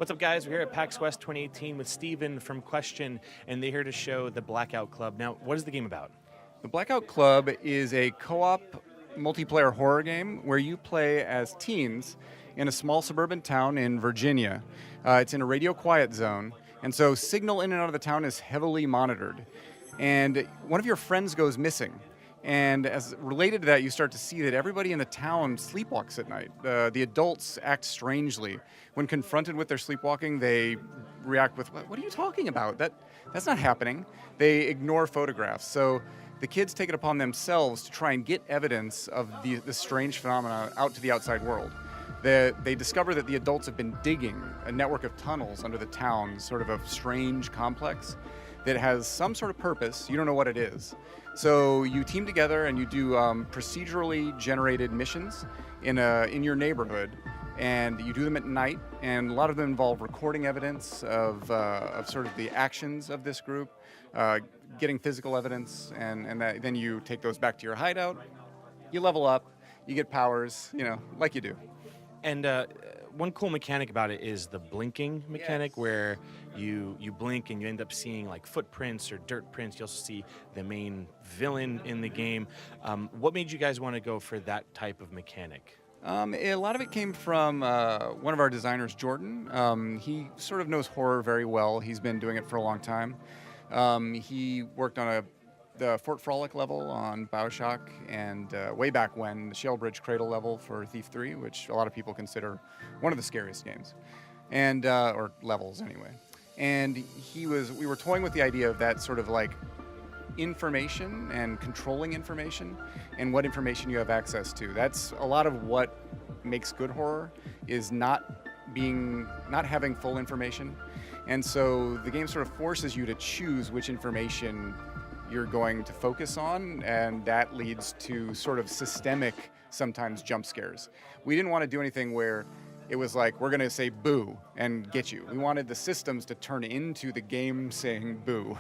What's up, guys? We're here at PAX West 2018 with Steven from Question, and they're here to show the Blackout Club. Now, what is the game about? The Blackout Club is a co-op multiplayer horror game where you play as teens in a small suburban town in Virginia. It's in a radio quiet zone, and so signal in and out of the town is heavily monitored. And one of your friends goes missing. And as related to that, you start to see that everybody in the town sleepwalks at night. The adults act strangely. When confronted with their sleepwalking, they react with, what are you talking about? That's not happening. They ignore photographs. So the kids take it upon themselves to try and get evidence of the strange phenomena out to the outside world. They discover that the adults have been digging a network of tunnels under the town, sort of a strange complex that has some sort of purpose. You don't know what it is. So you team together and you do procedurally generated missions in your neighborhood, and you do them at night. And a lot of them involve recording evidence of sort of the actions of this group, getting physical evidence, and then you take those back to your hideout. You level up, you get powers, like you do. And one cool mechanic about it is the blinking mechanic, Yes. where you blink and you end up seeing like footprints or dirt prints. You also see the main villain in the game. What made you guys want to go for that type of mechanic? A lot of it came from one of our designers, Jordan. He sort of knows horror very well. He's been doing it for a long time. He worked on the Fort Frolic level on BioShock, and way back when, the Shale Bridge Cradle level for Thief 3, which a lot of people consider one of the scariest games, and or levels anyway. And we were toying with the idea of that sort of like information and controlling information and what information you have access to. That's a lot of what makes good horror, is not having full information. And so the game sort of forces you to choose which information you're going to focus on, and that leads to sort of systemic, sometimes, jump scares. We didn't want to do anything where it was like, we're going to say boo and get you. We wanted the systems to turn into the game saying boo.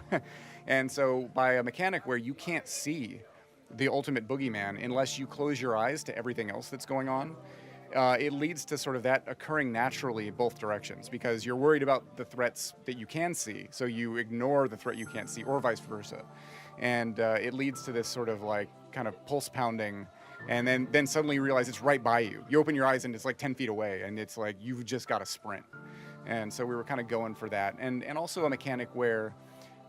And so by a mechanic where you can't see the ultimate boogeyman unless you close your eyes to everything else that's going on, it leads to sort of that occurring naturally both directions, because you're worried about the threats that you can see, so you ignore the threat you can't see, or vice versa. And it leads to this sort of like kind of pulse pounding, and then suddenly you realize it's right by you. You open your eyes and it's like 10 feet away, and it's like you've just got to sprint. And so we were kind of going for that. And also a mechanic where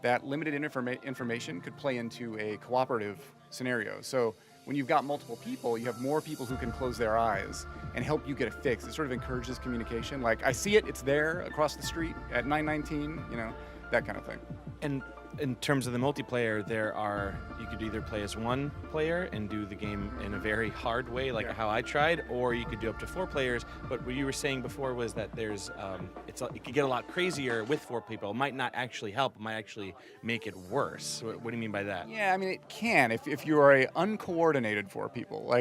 that limited information could play into a cooperative scenario. So when you've got multiple people, you have more people who can close their eyes and help you get a fix. It sort of encourages communication. Like, I see it, it's there across the street at 919, that kind of thing. And in terms of the multiplayer, you could either play as one player and do the game in a very hard way, like how I tried, or you could do up to 4 players. But what you were saying before was that there's, it could get a lot crazier with 4 people. It might not actually help. It might actually make it worse. What do you mean by that? Yeah, I mean, it can if you are a uncoordinated 4 people.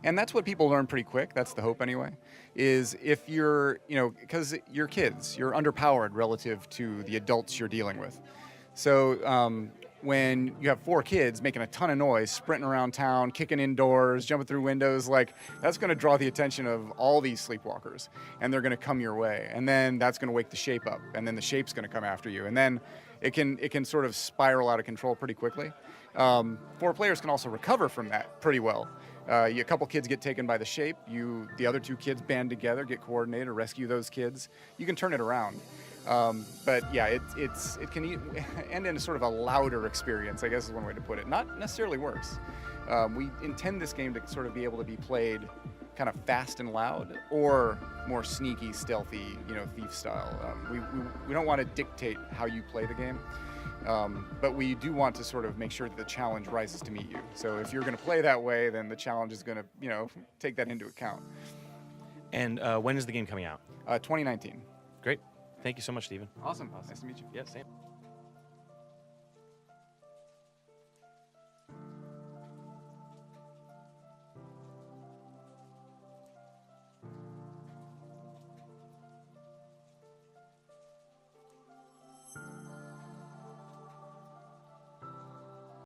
And that's what people learn pretty quick. That's the hope anyway, is if you're, because you're kids, you're underpowered relative to the adults you're dealing with. So when you have 4 kids making a ton of noise, sprinting around town, kicking indoors, jumping through windows, that's going to draw the attention of all these sleepwalkers, and they're going to come your way. And then that's going to wake the shape up, and then the shape's going to come after you. And then it can sort of spiral out of control pretty quickly. 4 players can also recover from that pretty well. A couple kids get taken by the shape. The other 2 kids band together, get coordinated, rescue those kids. You can turn it around. But yeah, it can end in a sort of a louder experience, I guess is one way to put it. Not necessarily worse. We intend this game to sort of be able to be played kind of fast and loud, or more sneaky, stealthy, thief style. We don't want to dictate how you play the game, but we do want to sort of make sure that the challenge rises to meet you. So if you're going to play that way, then the challenge is going to, take that into account. And when is the game coming out? 2019. Great. Thank you so much, Steven. Awesome. Nice to meet you. Yeah, same.